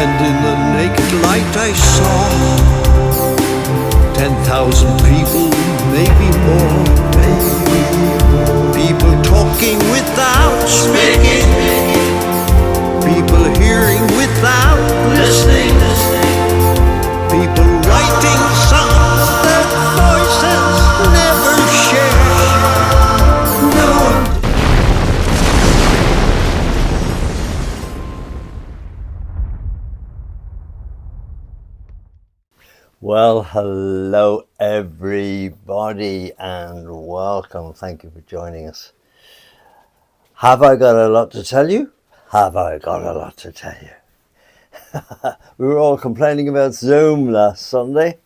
And in the naked light I saw 10,000 people, maybe more. People talking without speaking, people hearing without listening, people writing songs that voices never share. No one. Well, hello everybody and welcome. Thank you for joining us. Have I got a lot to tell you? Have I got a lot to tell you? We were all complaining about Zoom last Sunday.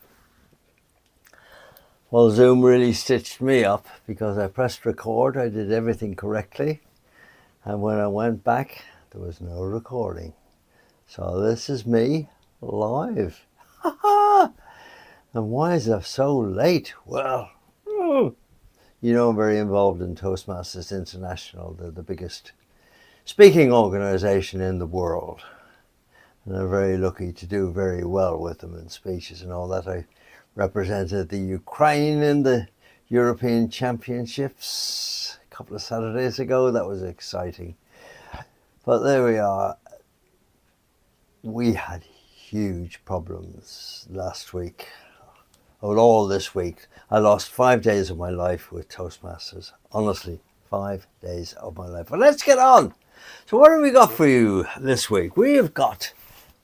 Well, Zoom really stitched me up because I pressed record, I did everything correctly, and when I went back there was no recording. So this is me live. And why is it so late? Well, you know, I'm very involved in Toastmasters International. They're the biggest speaking organization in the world. And I'm very lucky to do very well with them in speeches and all that. I represented the Ukraine in the European Championships a couple of Saturdays ago. That was exciting. But there we are. We had huge problems last week. Well, all this week. I lost 5 days of my life with Toastmasters. Honestly, 5 days of my life. But let's get on. So what have we got for you this week? We have got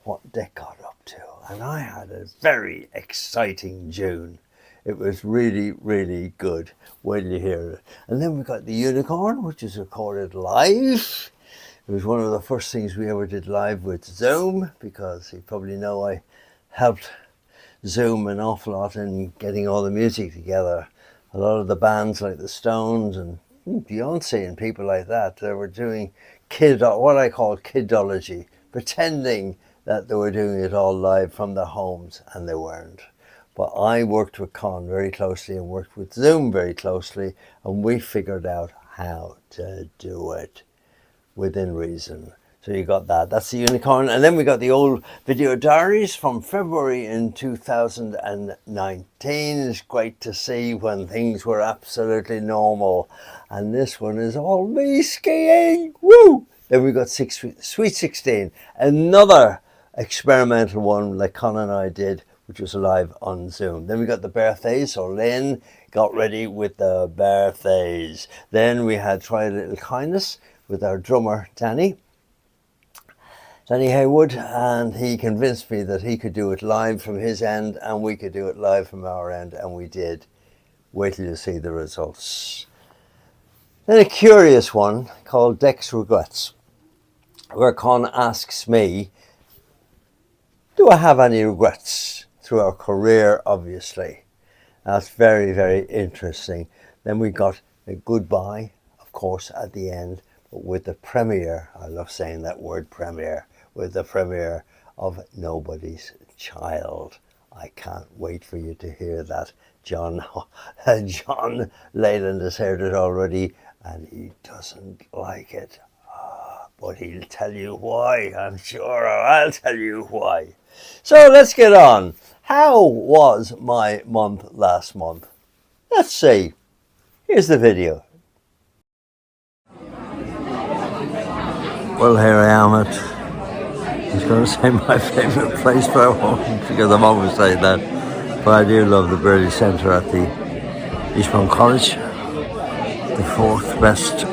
what Dick got up to. And I had a very exciting June. It was really, really good when you hear it. And then we got the Unicorn, which is recorded live. It was one of the first things we ever did live with Zoom, because you probably know I helped Zoom an awful lot in getting all the music together. A lot of the bands like the Stones and Beyonce and people like that, they were doing what I call kidology, pretending that they were doing it all live from their homes, and they weren't. But I worked with Con very closely and worked with Zoom very closely, and we figured out how to do it within reason. So you got that. That's the Unicorn. And then we got the old video diaries from February in 2019. It's great to see when things were absolutely normal. And this one is all me skiing. Woo! Then we got Sweet 16. Another experimental one like Con and I did, which was live on Zoom. Then we got the birthdays. So Lynn got ready with the birthdays. Then we had Try a Little Kindness with our drummer, Danny Haywood, and he convinced me that he could do it live from his end and we could do it live from our end, and we did. Wait till you see the results. Then a curious one called Deck's Regrets, where Con asks me, do I have any regrets through our career, obviously. That's very, very interesting. Then we got a goodbye, of course, at the end, but with the premiere, I love saying that word premiere, with the premiere of Nobody's Child. I can't wait for you to hear that. John Leyland has heard it already and he doesn't like it. But he'll tell you why. I'm sure I'll tell you why. So let's get on. How was my month last month? Let's see. Here's the video. Well, here I am at, I was going to say my favourite place, but I won't, because I'm always saying that. But I do love the Burley Centre at the Eastbourne College, the fourth best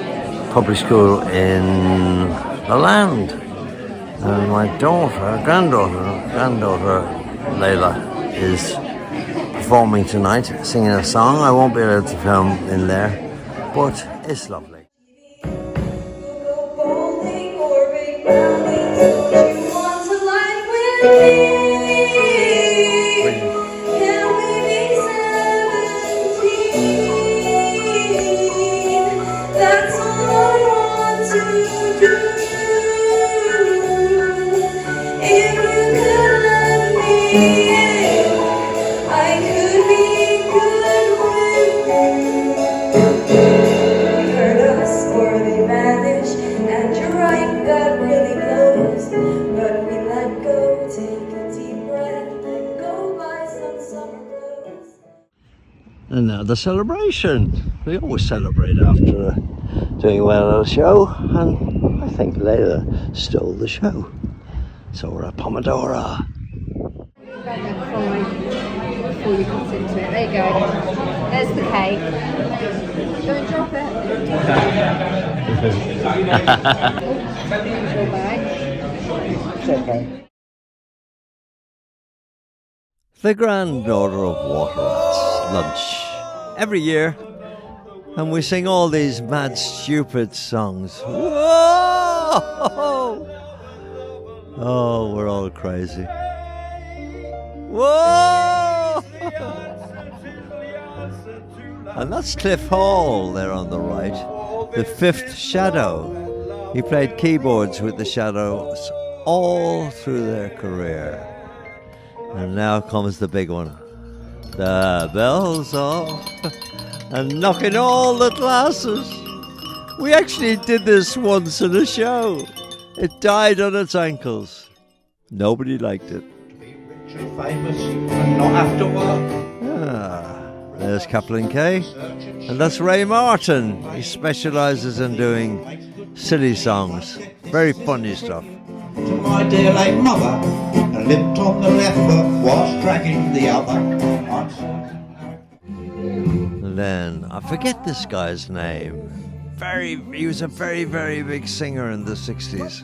public school in the land. And my granddaughter, Layla, is performing tonight, singing a song. I won't be able to film in there, but it's lovely. And you're right, that really blows, but we let go. And now the celebration. We always celebrate after doing well at a show, and I think Layla stole the show. So we're at Pomodoro. Before you cut into it. There you go. There's the cake. Don't drop it. It's okay. The granddaughter of water rats lunch every year, and we sing all these mad stupid songs. Whoa! Oh, we're all crazy. Whoa! And that's Cliff Hall there on the right, the fifth Shadow. He played keyboards with the Shadows all through their career. And now comes the big one. The bells off and knocking all the glasses. We actually did this once in a show. It died on its ankles. Nobody liked it. Famous and not have to work. There's Kaplan K, and that's Ray Martin. He specialises in doing silly songs, very funny stuff. To my dear late mother, a limped on the left foot whilst dragging the other. And then I forget this guy's name. He was a very, very big singer in the 60s.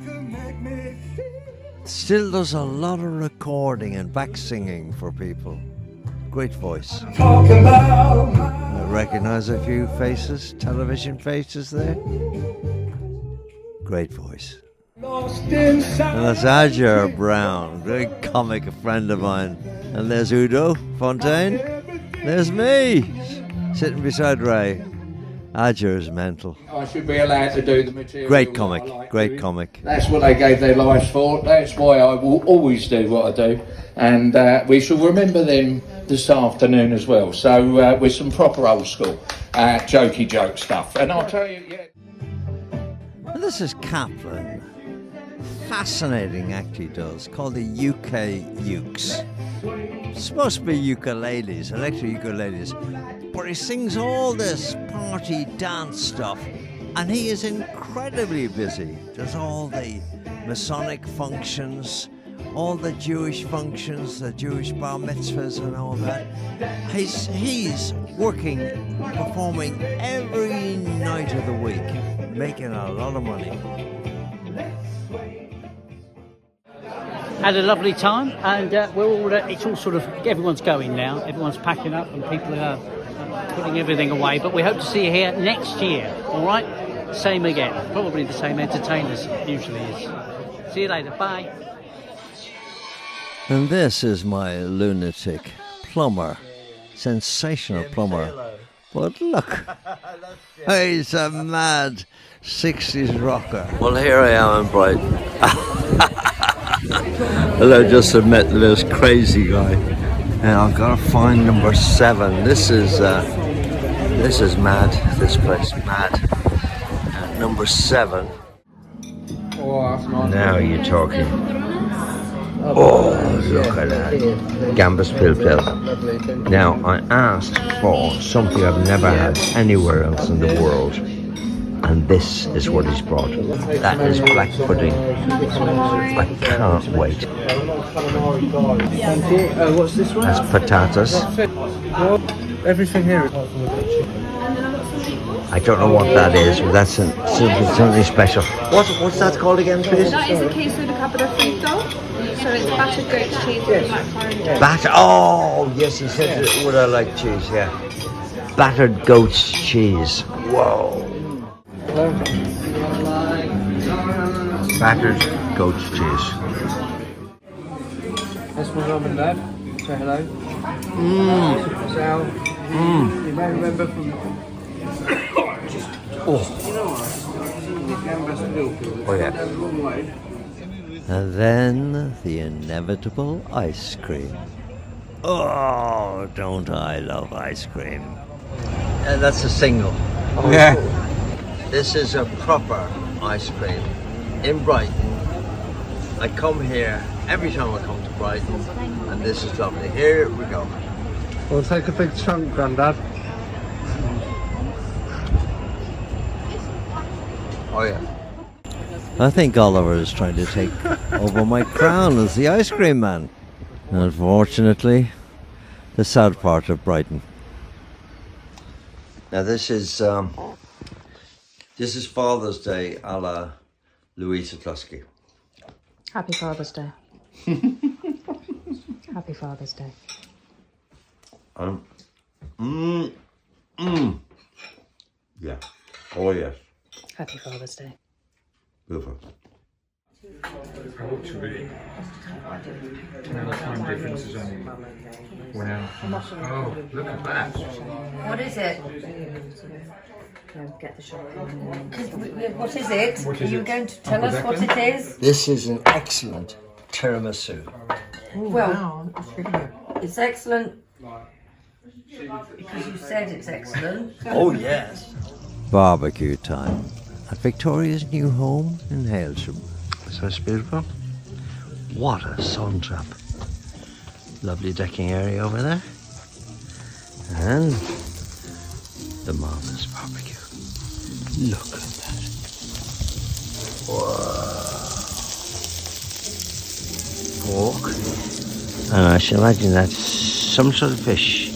Still does a lot of recording and back singing for people. Great voice. I recognise a few faces, television faces there. Great voice. And that's Adger Brown, great comic, a friend of mine. And there's Udo Fontaine. There's me, sitting beside Ray. Adger is mental. I should be allowed to do the material. Great comic, like great doing. comic. That's what they gave their lives for. That's why I will always do what I do. And we shall remember them this afternoon as well. So with some proper old school jokey joke stuff. And I'll tell you, yeah. And this is Kaplan. Fascinating act he does, called the UK Ukes. It's supposed to be ukuleles, electric ukuleles, but he sings all this party dance stuff, and he is incredibly busy. Does all the Masonic functions, all the Jewish functions, the Jewish bar mitzvahs and all that. He's working, performing every night of the week, making a lot of money. Had a lovely time, and we're all. It's all sort of everyone's going now. Everyone's packing up, and people are putting everything away. But we hope to see you here next year. All right, same again. Probably the same entertainers usually is. See you later. Bye. And this is my lunatic plumber, sensational plumber. But look, he's a mad 60s rocker. Well, here I am in Brighton. And I just met this crazy guy, and I've got to find number 7. This is mad. This place mad. Number 7. Now you're talking. Oh, look at that. Gambas Pilpil. Now, I asked for something I've never had anywhere else in the world, and this is what he's brought. That is black pudding. I can't wait. Thank you. What's this one? That's potatoes. Everything here is... I don't know what that is, but that's something special. What's that called again, please? That is a queso de cabra frito. So it's battered goat cheese with black orange. Oh, yes, he said it would I like cheese, yeah. Battered goat's cheese. Whoa. Battered goat's cheese. That's my mum and dad. Say hello. Sal. You may remember from... Oh yeah. And then the inevitable ice cream. Oh, don't I love ice cream. That's a single. Oh, yeah. This is a proper ice cream in Brighton. I come here every time I come to Brighton, and this is lovely. Here we go. We'll take a big chunk, Grandad. Oh yeah. I think Oliver is trying to take over my crown as the ice cream man. Unfortunately, the sad part of Brighton. Now this is Father's Day a la Louisa Klusky. Happy Father's Day. Happy Father's Day. Yeah. Oh yes. Happy Father's Day. Beautiful. What is it? Get the shot. What is it? Are you going to tell us what it is? This is an excellent tiramisu. Well, it's excellent because you said it's excellent. Oh yes. Barbecue time at Victoria's new home in Hailsham. So it's beautiful. What a sun trap. Lovely decking area over there. And the marvellous barbecue. Look at that. Whoa. Pork. And I should imagine that's some sort of fish.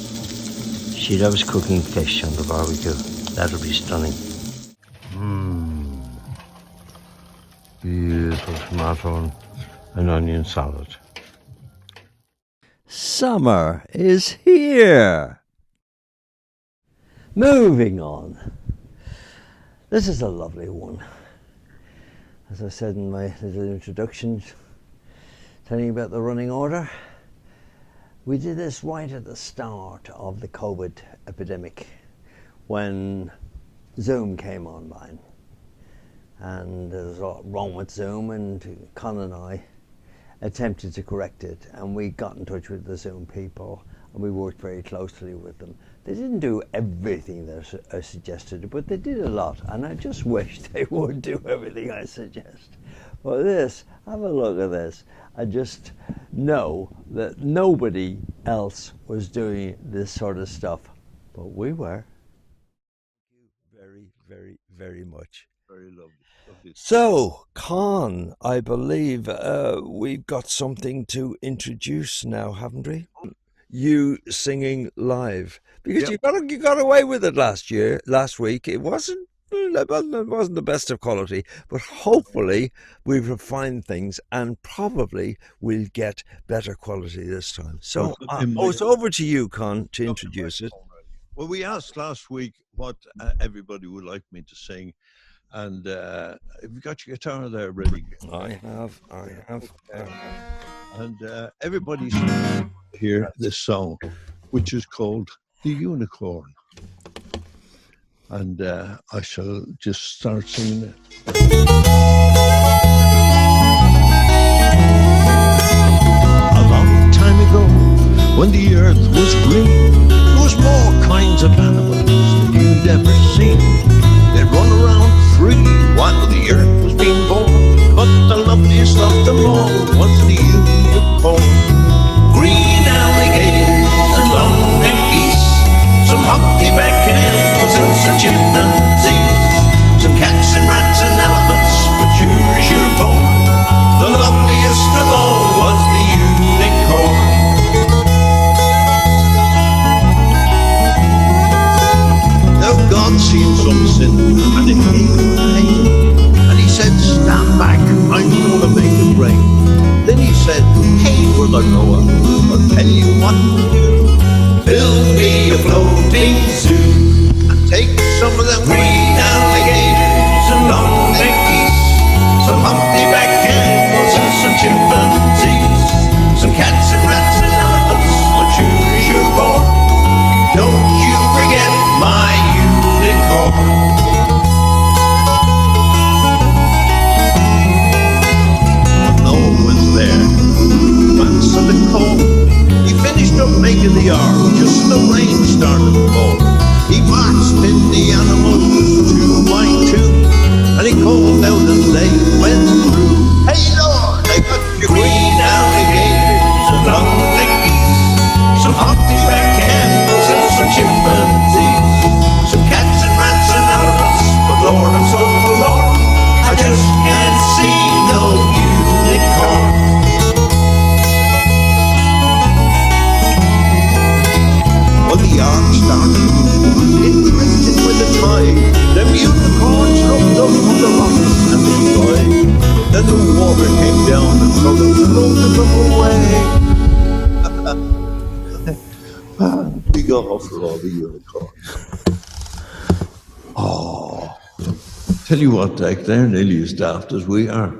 She loves cooking fish on the barbecue. That'll be stunning. Beautiful tomato and onion salad. Summer is here. Moving on. This is a lovely one. As I said in my little introduction, telling you about the running order, we did this right at the start of the COVID epidemic when Zoom came online. And there was a lot wrong with Zoom, and Con and I attempted to correct it, and we got in touch with the Zoom people and we worked very closely with them. They didn't do everything that I suggested, but they did a lot, and I just wish they would do everything I suggest. Well, this, have a look at this. I just know that nobody else was doing this sort of stuff, but we were. Thank you very, very, very much. Very lovely. So, Con, I believe we've got something to introduce now, haven't we? You singing live, because Yep. you got away with it last week. It wasn't the best of quality, but hopefully we've refined things and probably we'll get better quality this time. So, it's over to you, Con, to introduce it. Well, we asked last week what everybody would like me to sing, and have you got your guitar there ready? I have. And everybody's hear this song, which is called The Unicorn. And I shall just start singing it. A long time ago, when the earth was green, there was more kinds of animals than you'd ever seen. They'd run around free while the earth was being born, but the loveliest of them all was the unicorn. Green alligators and long-necked geese, some humpty-back camels and some chimpanzees, some cats and rats and elephants, but yours you're born. The loveliest of all was the unicorn. Now God seen some sin and it came to rain, and he said, stand back, I'm gonna make it rain. awful lot of unicorns. Oh, tell you what, Dick, they're nearly as daft as we are.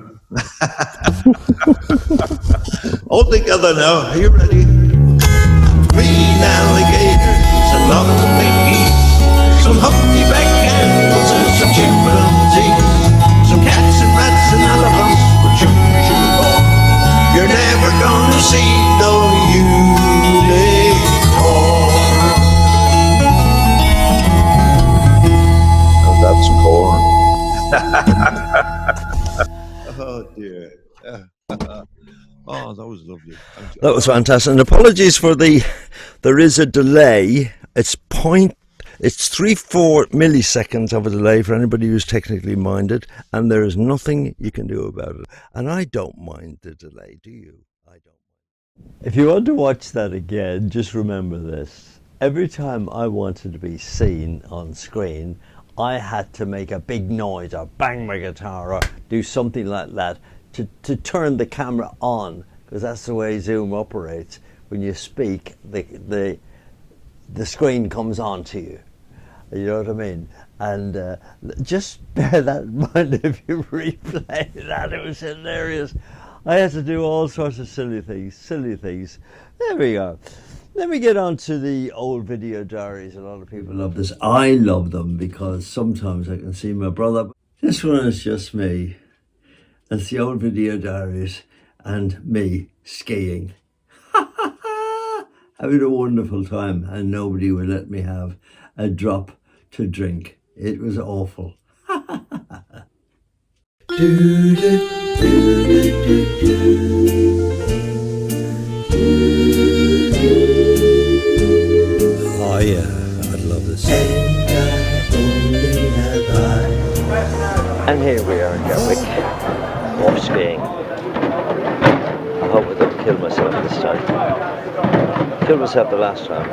All together now, are you ready? Green alligators and lots of piggies, some humpty-back camels and some chimpanzees, some cats and rats and elephants with choo-choo-ball. You're never gonna see no unicorn. And that's corn. Oh dear. Oh, that was lovely. That was fantastic. And apologies for there is a delay. It's 3-4 milliseconds of a delay for anybody who's technically minded, and there is nothing you can do about it. And I don't mind the delay, do you? I don't. If you want to watch that again, just remember this. Every time I wanted to be seen on screen, I had to make a big noise or bang my guitar or do something like that to turn the camera on, because that's the way Zoom operates. When you speak, the screen comes on to you. You know what I mean? And just bear that in mind if you replay that. It was hilarious. I had to do all sorts of silly things. There we go. Let me get on to the old video diaries. A lot of people love this. I love them because sometimes I can see my brother. This one is just me. It's the old video diaries and me skiing. Having a wonderful time, and nobody would let me have a drop to drink. It was awful. Oh yeah, I'd love this. And here we are in Gatwick, off skiing. I hope I don't kill myself this time. Killed myself the last time.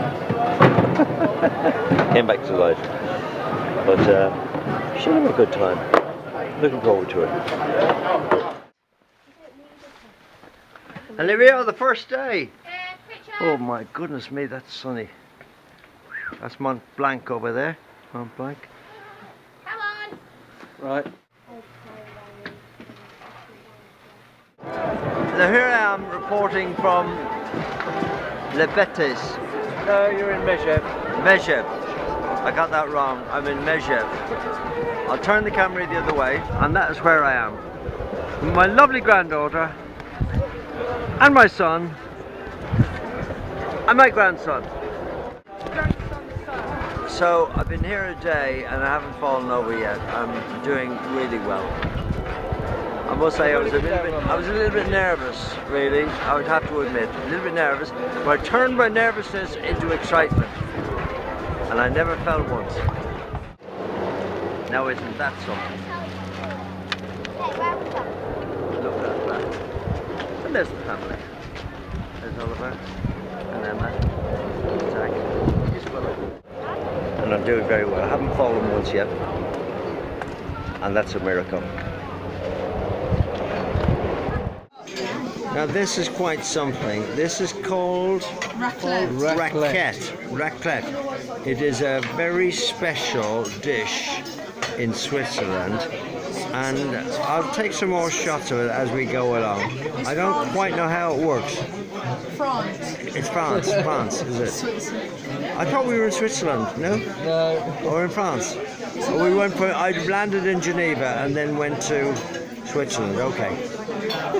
Came back to life. But should have a good time. Looking forward to it. And here we are, the first day. Oh my goodness me, that's sunny. That's Mont Blanc over there. Mont Blanc. Come on. Right. So here I am reporting from Le Betis. No, you're in Measure. Measure. I got that wrong. I'm in Measure. I'll turn the camera the other way, and that is where I am. My lovely granddaughter, and my son, and my grandson. So I've been here a day and I haven't fallen over yet. I'm doing really well. I must say I was a little bit nervous, really. I would have to admit, a little bit nervous, but I turned my nervousness into excitement, and I never felt once. Now isn't that something? Look at that. And there's the family. There's Oliver and Emma, Zach, Isabella. And I'm doing very well. I haven't fallen once yet, and that's a miracle. Now this is quite something. This is called raclette. It is a very special dish in Switzerland, and I'll take some more shots of it as we go along. I don't quite know how it works. France. It's France, is it? Switzerland. I thought we were in Switzerland, no? No. Or in France? Or I landed in Geneva and then went to Switzerland, okay.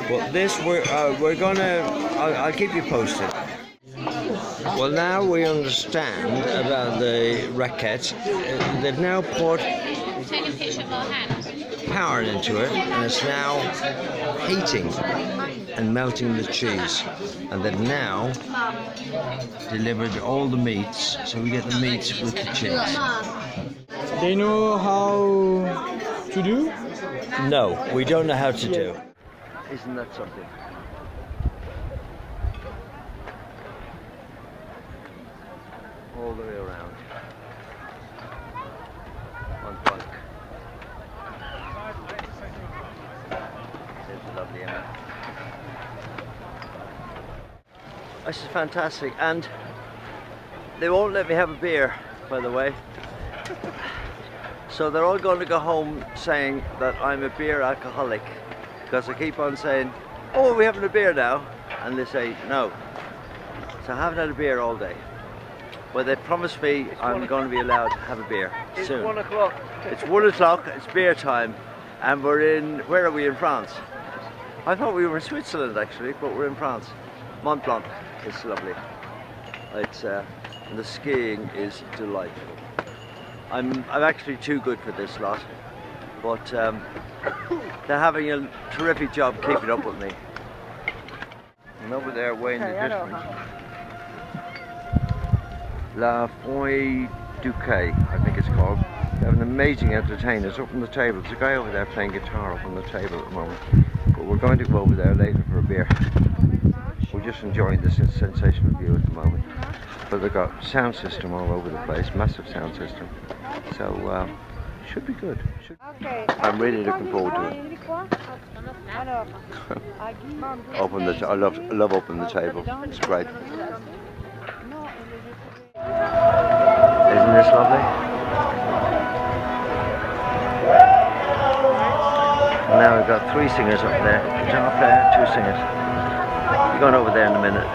Well, this, we're gonna, I'll keep you posted. Well, now we understand about the raclette. They've now put Take a picture of our hands. power into it, and it's now heating and melting the cheese. And they've now delivered all the meats, so we get the meats with the cheese. They know how to do? No, we don't know how to do. Isn't that something? All the way around. On bunk. There's the lovely Emma. This is fantastic, and They won't let me have a beer, by the way. So they're all going to go home saying that I'm a beer alcoholic, because I keep on saying, oh, are we having a beer now? And they say no. So I haven't had a beer all day. But they promised me I'm going to be allowed to have a beer soon. It's 1 o'clock. It's 1 o'clock, it's beer time, and we're in, where are we, in France? I thought we were in Switzerland actually, but we're in France. Mont Blanc, it's lovely. It's, and the skiing is delightful. I'm actually too good for this lot, but they're having a terrific job keeping up with me. And over there, way in the distance, La Foy Duquet, I think it's called. They have an amazing entertainers up on the table. There's a guy over there playing guitar up on the table at the moment. But we're going to go over there later for a beer. We're just enjoying this sensational view at the moment. But they've got sound system all over the place, massive sound system. So should be good. I'm really looking forward to it. I love opening the table. It's great. Isn't this lovely? And now we've got 3 singers up there. Guitar player, 2 singers. We're going over there in a minute.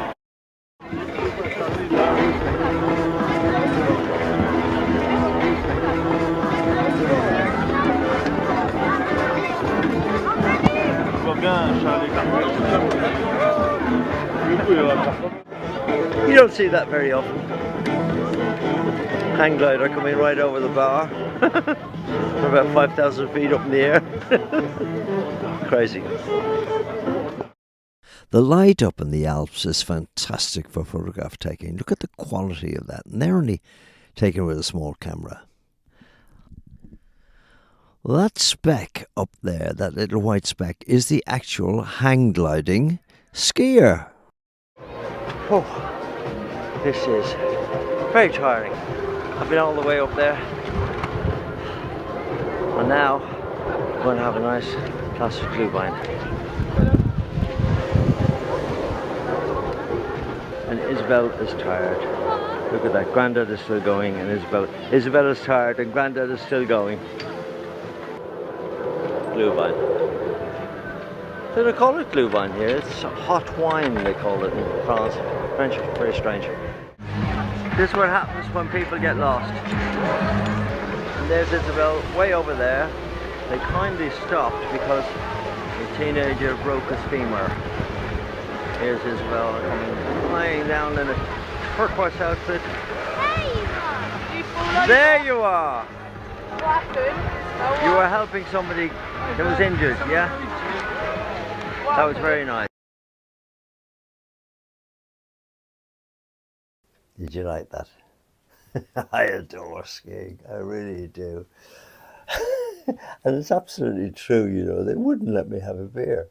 You don't see that very often. Hang glider coming right over the bar. We're about 5,000 feet up in the air. Crazy. The light up in the Alps is fantastic for photograph taking. Look at the quality of that. And they're only taken with a small camera. Well, that speck up there, that little white speck, is the actual hang gliding skier. Oh, this is very tiring. I've been all the way up there. And now I'm going to have a nice glass of Glühwein. And Isabel is tired. Look at that, Grandad is still going, and Isabel is tired and Grandad is still going. Glühwein. They don't call it Glühwein here, it's hot wine they call it in France. French, very strange. This is what happens when people get lost. And there's Isabel way over there. They kindly stopped because a teenager broke his femur. Here's Isabel coming flying down in a turquoise outfit. There you are! What happened? You were helping somebody that was injured, yeah? That was very nice. Did you like that? I adore skiing, I really do. And it's absolutely true, you know, they wouldn't let me have a beer.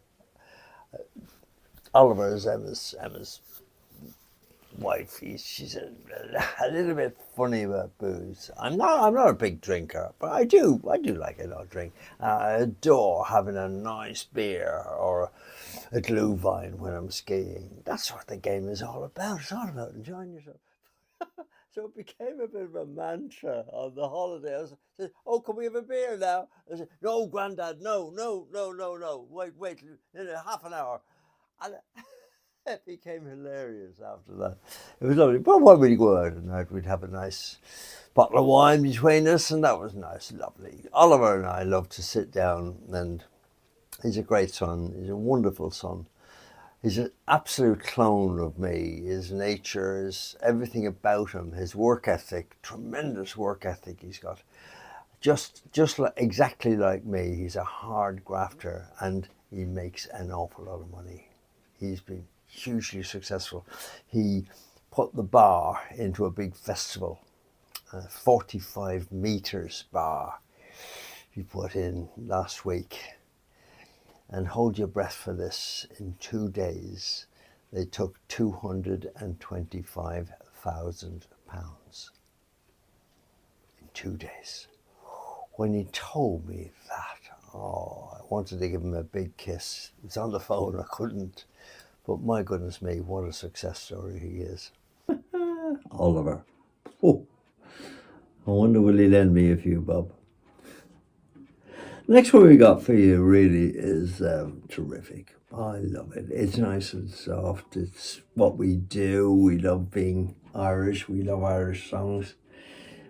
Oliver is Emma's wife. She's a little bit funny about booze. I'm not a big drinker, but I do like a lot of drink. I adore having a nice beer or a Glühwein when I'm skiing. That's what the game is all about. It's all about enjoying yourself. So it became a bit of a mantra on the holiday. I said, oh, can we have a beer now? I said, no, Grandad, no. Wait, half an hour. And it became hilarious after that. It was lovely. But when we'd go out at night, we'd have a nice bottle of wine between us, and that was nice, lovely. Oliver and I love to sit down, and he's a great son. He's a wonderful son. He's an absolute clone of me. His nature, his everything about him, his work ethic, tremendous work ethic he's got. Just like, exactly like me. He's a hard grafter, and he makes an awful lot of money. He's been hugely successful. He put the bar into a big festival, a 45 meters bar he put in last week. And hold your breath for this, in 2 days they took £225,000 in 2 days. When he told me that, oh, I wanted to give him a big kiss. It's on the phone, I couldn't. But my goodness me, what a success story he is. Oliver. Oh, I wonder will he lend me a few bob. Next one we got for you really is terrific. I love it. It's nice and soft. It's what we do. We love being Irish. We love Irish songs.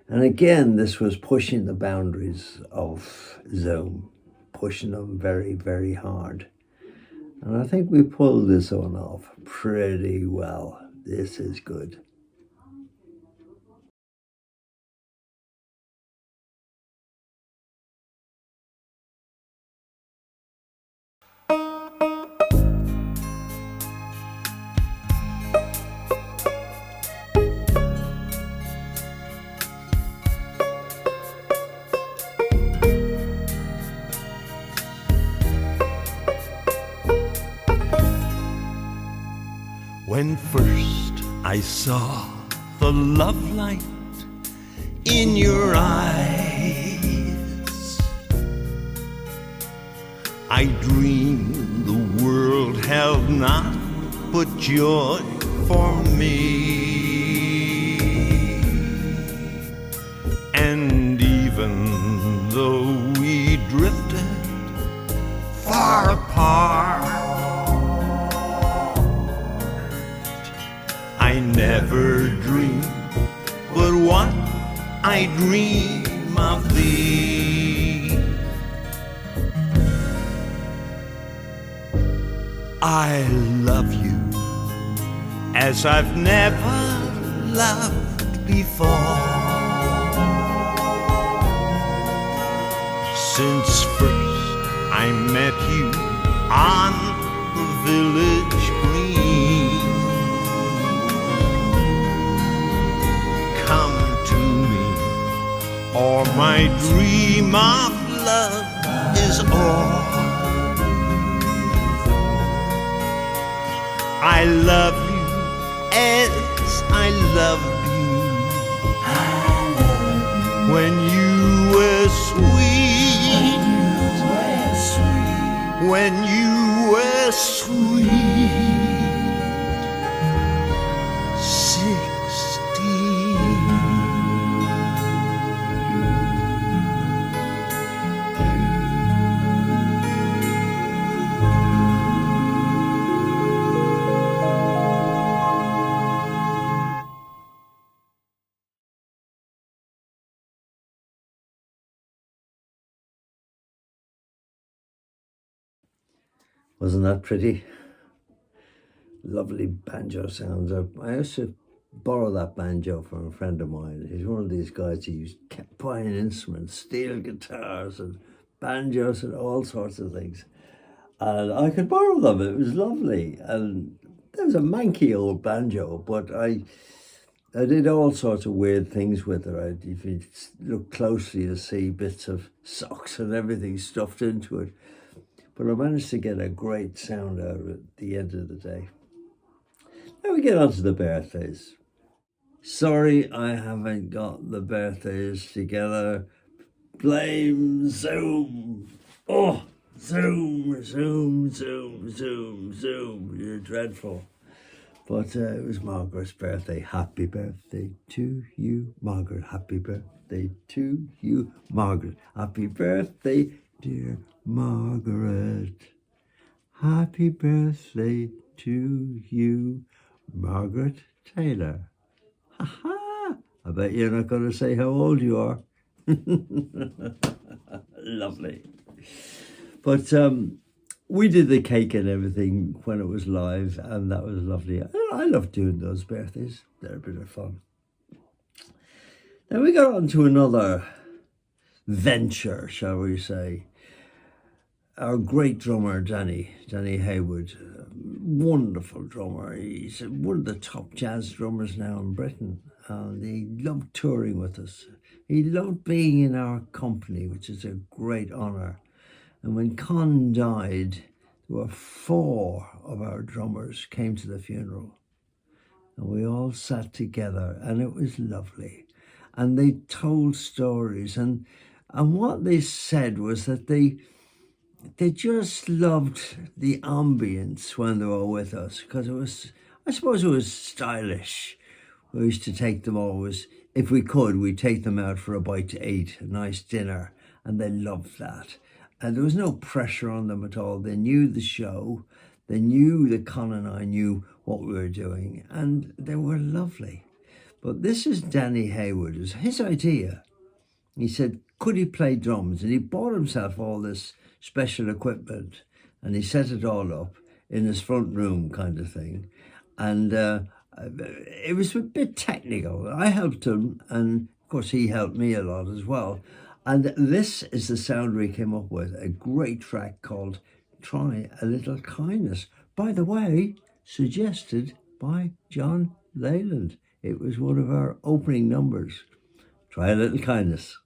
And again, this was pushing the boundaries of Zoom, pushing them very, very hard. And I think we pulled this one off pretty well. This is good. When first I saw the love light in your eyes, I dreamed the world held not but joy for me. And even though we drifted far apart, I never dreamed but what I dream of thee. I love you as I've never loved before. Since first I met you on the village green, come to me, or my dream of love is o'er. I love you as I loved you when you were sweet, when you were sweet. 16. Wasn't that pretty? Lovely banjo sounds. I used to borrow that banjo from a friend of mine. He's one of these guys who kept buying instruments, steel guitars and banjos and all sorts of things. And I could borrow them. It was lovely. And there was a manky old banjo, but I did all sorts of weird things with it. If you look closely, you see bits of socks and everything stuffed into it. But I managed to get a great sound out of it at the end of the day. Now we get on to the birthdays. Sorry I haven't got the birthdays together. Blame Zoom. Oh, Zoom. You're dreadful. But it was Margaret's birthday. Happy birthday to you, Margaret. Happy birthday to you, Margaret. Happy birthday, dear Margaret. Happy birthday to you, Margaret Taylor. Ha ha! I bet you're not going to say how old you are. Lovely. But we did the cake and everything when it was live, and that was lovely. I love doing those birthdays. They're a bit of fun. Then we got on to another venture, shall we say. Our great drummer, Danny Haywood, wonderful drummer. He's one of the top jazz drummers now in Britain, and he loved touring with us. He loved being in our company, which is a great honour. And when Con died, there were 4 of our drummers came to the funeral, and we all sat together, and it was lovely. And they told stories, and what they said was that they just loved the ambience when they were with us, because it was, I suppose it was stylish. We used to take them always if we could, we'd take them out for a bite to eat, a nice dinner, and they loved that. And there was no pressure on them at all. They knew the show. They knew that Con and I knew what we were doing, and they were lovely. But this is Danny Haywood. It was his idea. He said, could he play drums? And he bought himself all this special equipment, and he set it all up in his front room kind of thing. And it was a bit technical. I helped him, and of course he helped me a lot as well. And this is the sound we came up with, a great track called Try a Little Kindness. By the way, suggested by John Leyland. It was one of our opening numbers. Try a Little Kindness.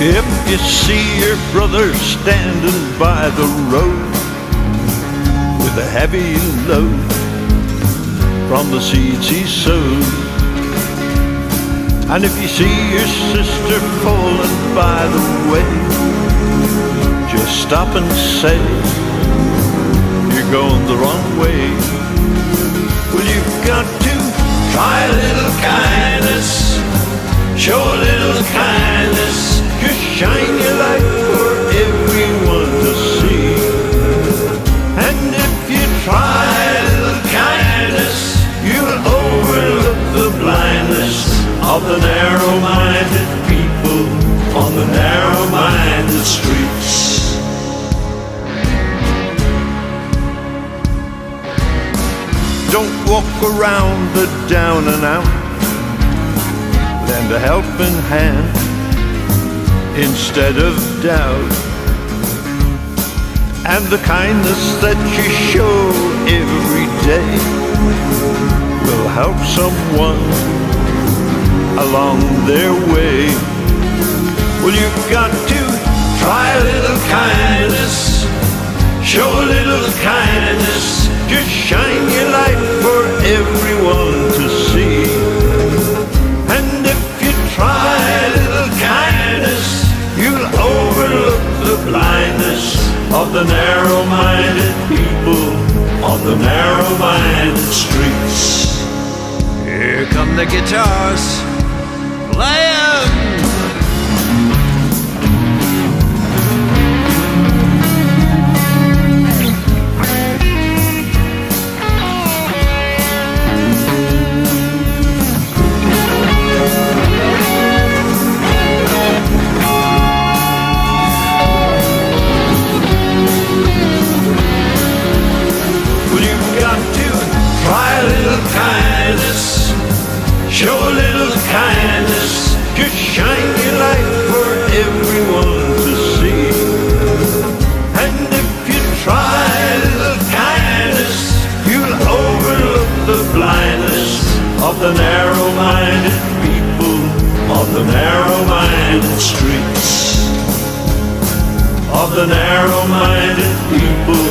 If you see your brother standing by the road with a heavy load from the seeds he sowed, and if you see your sister falling by the way, just stop and say, you're going the wrong way. Well, you've got to try a little kindness, show a little kindness, just shine your light for everyone to see. And if you try a little kindness, you'll overlook the blindness of the narrow-minded people on the narrow-minded streets. Don't walk around the down and out. Lend a helping hand instead of doubt. And the kindness that you show every day will help someone along their way. Well, you've got to try a little kindness, show a little kindness, just shine your light for everyone to see. And if you try a little kindness, you'll overlook the blindness of the narrow-minded people on the narrow-minded streets. Here come the guitars, play 'em! Kindness, show a little kindness, just shine your light for everyone to see. And if you try a little kindness, you'll overlook the blindness of the narrow-minded people on the narrow-minded streets. Of the narrow-minded people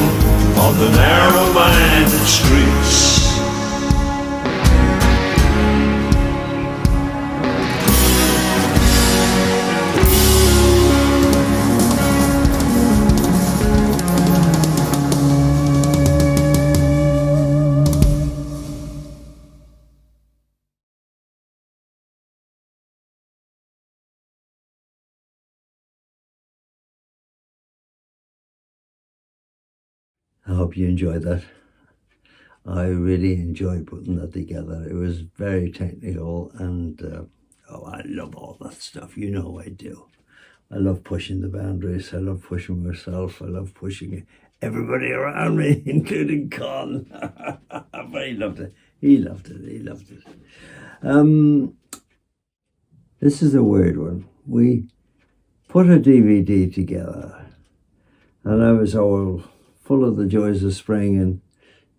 on the narrow-minded streets. I hope you enjoyed that. I really enjoyed putting that together. It was very technical, and I love all that stuff. You know I do. I love pushing the boundaries. I love pushing myself. I love pushing everybody around me, including Con. But he loved it. He loved it. He loved it. This is a weird one. We put a DVD together, and I was all full of the joys of spring and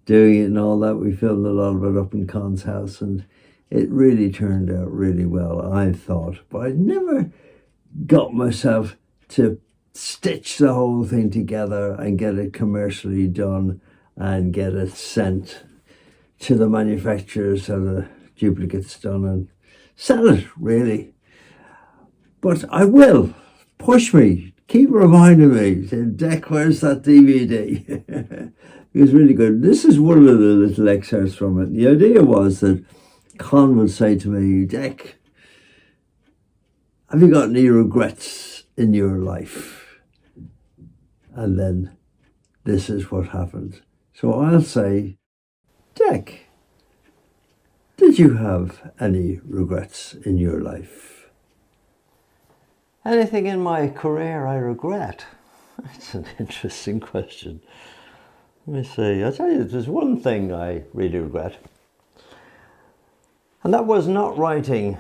doing it and all that. We filmed a lot of it up in Con's house, and it really turned out really well, I thought. But I never got myself to stitch the whole thing together and get it commercially done and get it sent to the manufacturers or the duplicates done and sell it, really. But I will. Push me. Keep reminding me. Say, Dick, where's that DVD? It was really good. This is one of the little excerpts from it. The idea was that Con would say to me, Dick, have you got any regrets in your life? And then this is what happened. So I'll say, Dick, did you have any regrets in your life? Anything in my career I regret? That's an interesting question. Let me see. I'll tell you, there's one thing I really regret. And that was not writing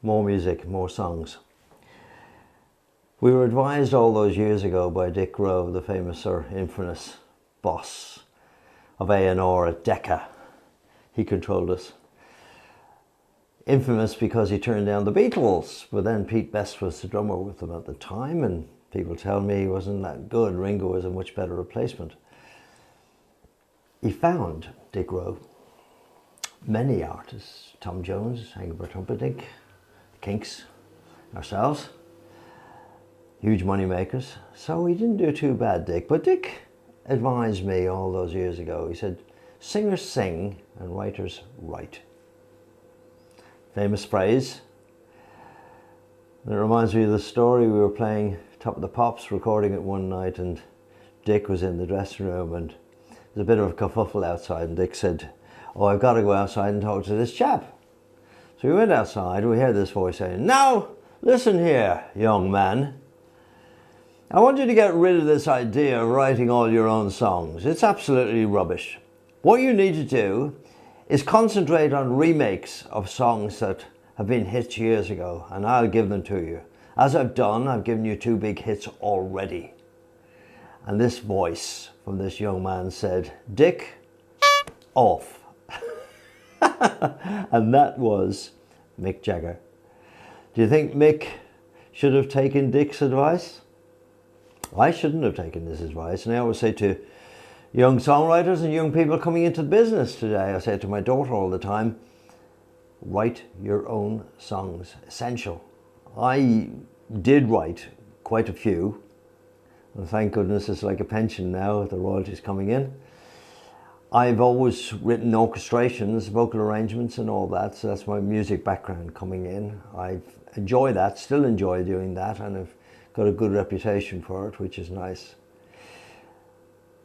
more music, more songs. We were advised all those years ago by Dick Rowe, the famous or infamous boss of A&R at Decca. He controlled us. Infamous because he turned down the Beatles, but then Pete Best was the drummer with them at the time, and people tell me he wasn't that good. Ringo was a much better replacement. He found, Dick Rowe, many artists, Tom Jones, Engelbert Humperdinck, the Kinks, ourselves, huge money makers. So he didn't do too bad, Dick. But Dick advised me all those years ago. He said, singers sing and writers write. Famous phrase. And it reminds me of the story. We were playing Top of the Pops, recording it one night, and Dick was in the dressing room, and there's a bit of a kerfuffle outside, and Dick said, oh, I've got to go outside and talk to this chap. So we went outside, we heard this voice saying, now, listen here, young man. I want you to get rid of this idea of writing all your own songs. It's absolutely rubbish. What you need to do is concentrate on remakes of songs that have been hits years ago, and I'll give them to you. As I've done, I've given you 2 big hits already. And this voice from this young man said, Dick, off. And that was Mick Jagger. Do you think Mick should have taken Dick's advice? I shouldn't have taken this advice. And I always say to young songwriters and young people coming into the business today, I say to my daughter all the time, write your own songs. Essential. I did write quite a few. And thank goodness it's like a pension now, the royalties coming in. I've always written orchestrations, vocal arrangements and all that, so that's my music background coming in. I enjoy that, still enjoy doing that, and I've got a good reputation for it, which is nice.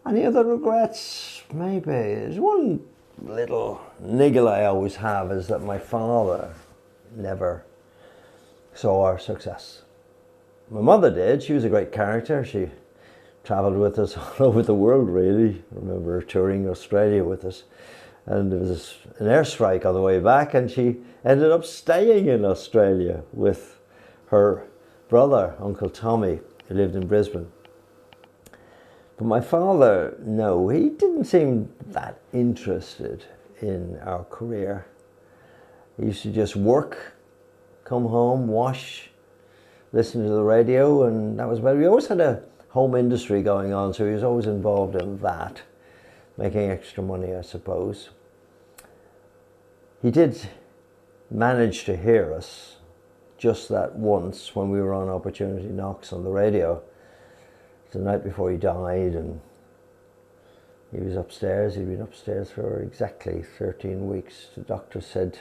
Any other regrets? Maybe. There's one little niggle I always have, is that my father never saw our success. My mother did. She was a great character. She travelled with us all over the world, really. I remember her touring Australia with us. And there was an airstrike on the way back, and she ended up staying in Australia with her brother, Uncle Tommy, who lived in Brisbane. But my father, no, he didn't seem that interested in our career. He used to just work, come home, wash, listen to the radio, and that was about it. We always had a home industry going on, so he was always involved in that, making extra money, I suppose. He did manage to hear us just that once when we were on Opportunity Knocks on the radio. The night before he died, and he was upstairs. He'd been upstairs for exactly 13 weeks. The doctor said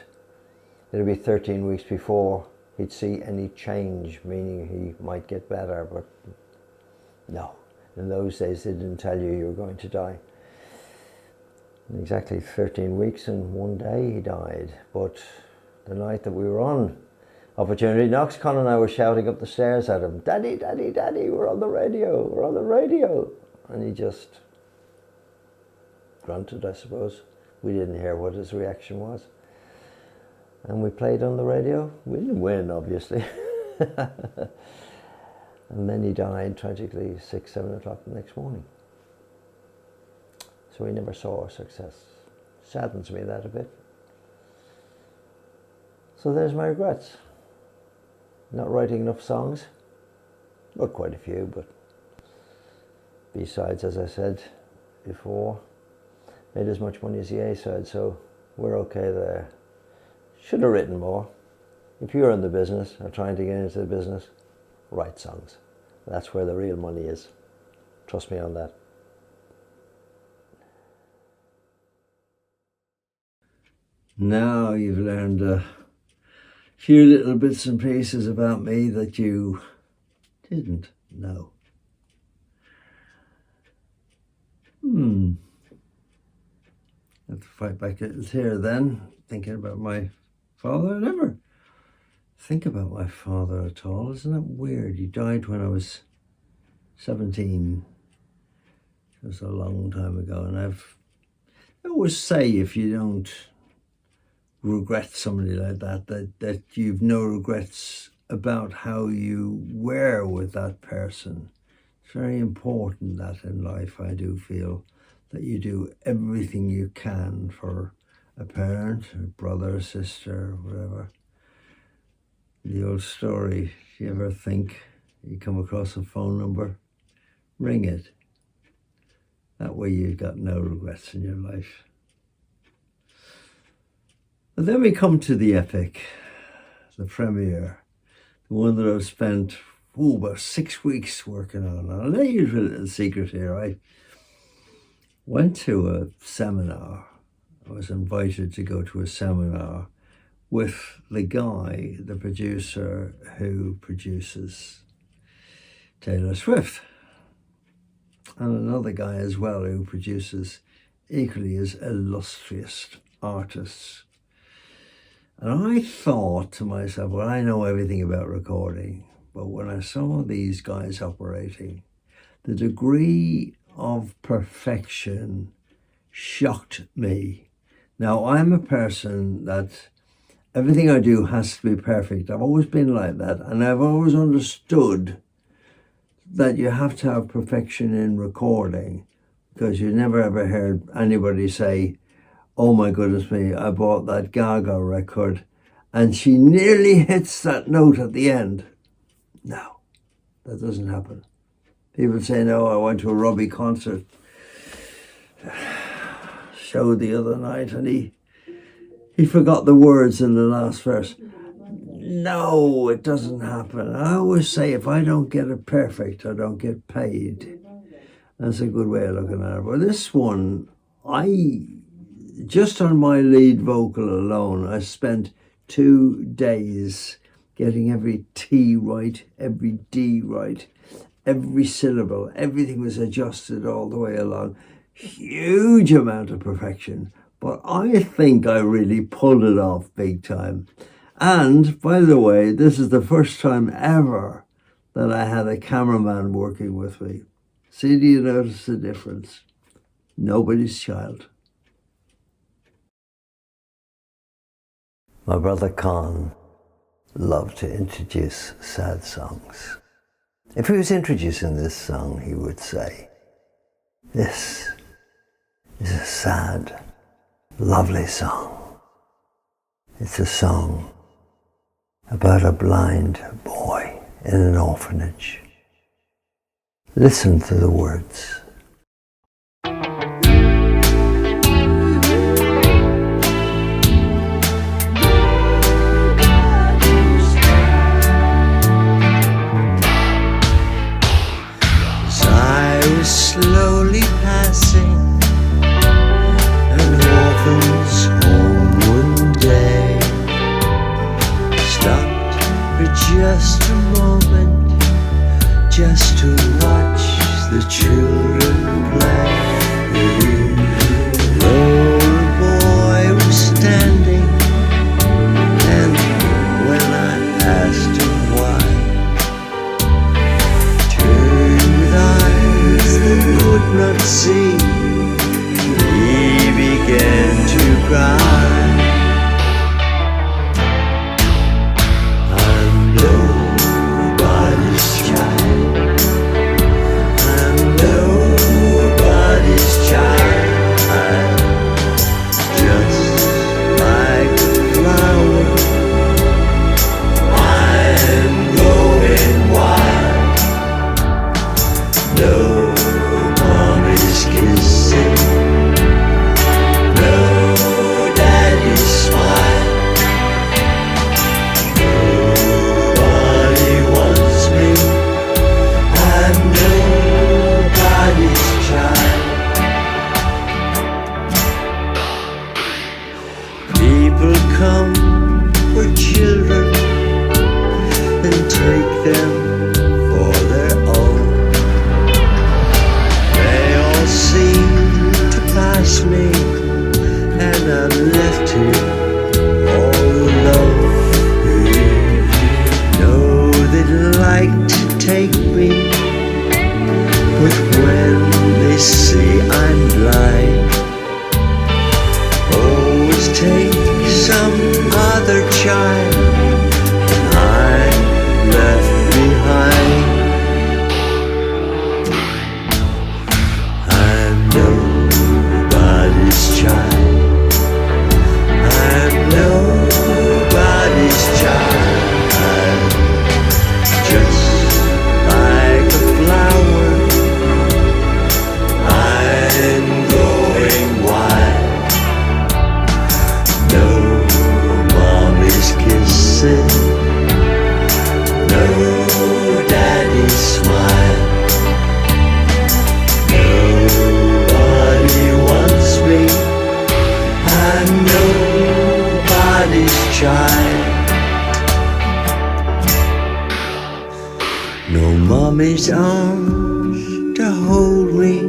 it'd be 13 weeks before he'd see any change, meaning he might get better, but no. In those days they didn't tell you you were going to die. In exactly 13 weeks and 1 day he died. But the night that we were on Opportunity Knocks, Con and I were shouting up the stairs at him, Daddy, Daddy, Daddy, we're on the radio, we're on the radio. And he just grunted, I suppose. We didn't hear what his reaction was. And we played on the radio. We didn't win, obviously. And then he died tragically 6, 7 o'clock the next morning. So he never saw our success. Saddens me that a bit. So there's my regrets. Not writing enough songs. Not quite a few, but B-sides, as I said before, made as much money as the A-side, so we're okay there. Should have written more. If you're in the business or trying to get into the business, write songs. That's where the real money is. Trust me on that. Now you've learned a few little bits and pieces about me that you didn't know. I have to fight back a little tear then, thinking about my father. I never think about my father at all. Isn't that weird? He died when I was 17. It was a long time ago, and I always say if you don't regret somebody like that you've no regrets about how you were with that person. It's very important that in life, I do feel, that you do everything you can for a parent, a brother, sister, whatever. The old story, if you ever think you come across a phone number, ring it. That way you've got no regrets in your life. But then we come to the epic, the premiere, the one that I've spent about 6 weeks working on. I'll let you a little secret here. I went to a seminar. I was invited to go to a seminar with the guy, the producer who produces Taylor Swift, and another guy as well who produces equally as illustrious artists. And I thought to myself, well, I know everything about recording, but when I saw these guys operating, the degree of perfection shocked me. Now, I'm a person that everything I do has to be perfect. I've always been like that, and I've always understood that you have to have perfection in recording, because you never ever heard anybody say, oh my goodness me, I bought that Gaga record and she nearly hits that note at the end. No, that doesn't happen. People say, no, I went to a Robbie concert show the other night and he forgot the words in the last verse. No, it doesn't happen. I always say, if I don't get it perfect, I don't get paid. That's a good way of looking at it. But this one, just on my lead vocal alone, I spent 2 days getting every T right, every D right, every syllable. Everything was adjusted all the way along. Huge amount of perfection. But I think I really pulled it off big time. And, by the way, this is the first time ever that I had a cameraman working with me. See, do you notice the difference? Nobody's child. My brother Con loved to introduce sad songs. If he was introducing this song, he would say, this is a sad, lovely song. It's a song about a blind boy in an orphanage. Listen to the words. Slowly passing an orphan's home one day, stopped for just a moment, just to watch the children play. The old boy was standing, and when I asked him why, turned with eyes that could not see, he began to cry. I'm nobody's child. I'm nobody's child. Just like a flower, I'm going wild. No mommy's kissing, no daddy's smile. Mommy's arms to hold me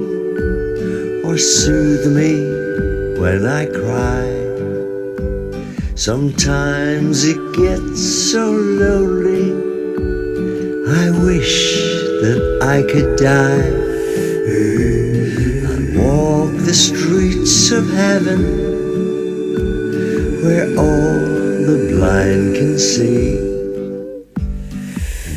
or soothe me when I cry. Sometimes it gets so lonely, I wish that I could die and walk the streets of heaven where all the blind can see.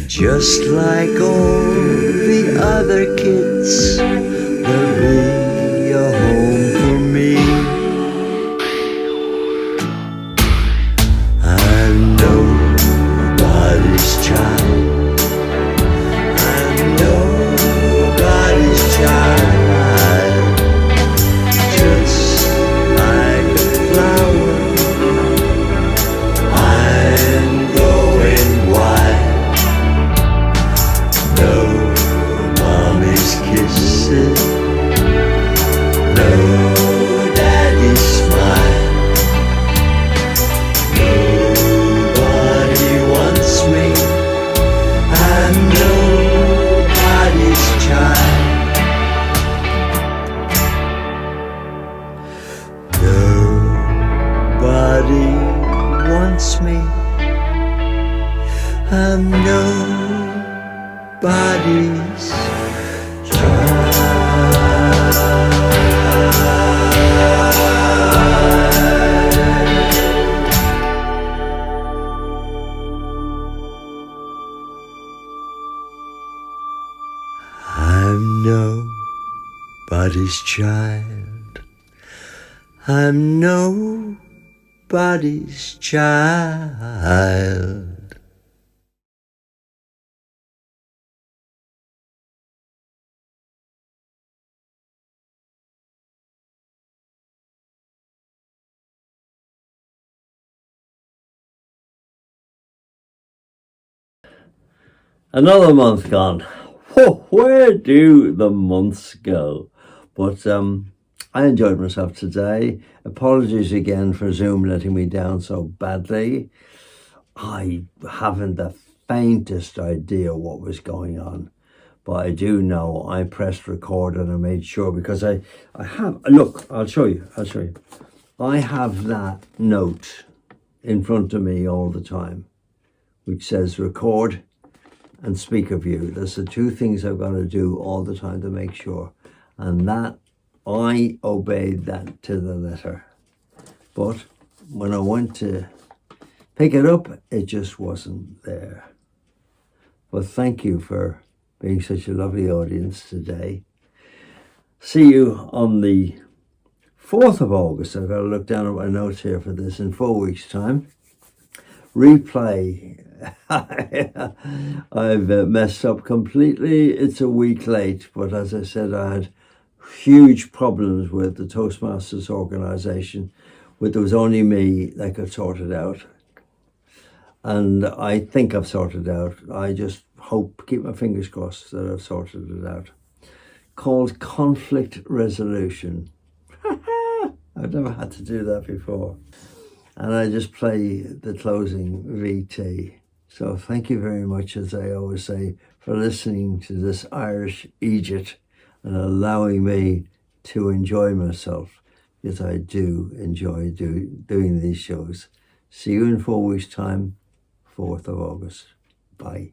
Just like all the other kids, there'll be a home for me. I'm nobody's child. I'm nobody's child. Just like a flower, I'm going wild. No mommy's kisses, no daddy's smile. Nobody wants me, I'm nobody's child. Nobody wants me, I'm nobody's I'm nobody's child. I'm nobody's child. Another month gone. Oh, where do the months go? But I enjoyed myself today. Apologies again for Zoom letting me down so badly. I haven't the faintest idea what was going on, but I do know I pressed record and I made sure, because I have, look, I'll show you. I have that note in front of me all the time, which says record and speaker view. That's the two things I've got to do all the time to make sure. And that, I obeyed that to the letter. But when I went to pick it up, it just wasn't there. But thank you for being such a lovely audience today. See you on the 4th of August. I've got to look down at my notes here for this, in 4 weeks' time. Replay. I've messed up completely. It's a week late, but as I said, I had huge problems with the Toastmasters organization, where there was only me that could sort it out. And I think I've sorted it out. I just hope, keep my fingers crossed that I've sorted it out. Called conflict resolution. I've never had to do that before. And I just play the closing VT. So thank you very much, as I always say, for listening to this Irish Egypt and allowing me to enjoy myself, because I do enjoy doing these shows. See you in 4 weeks' time, 4th of August. Bye.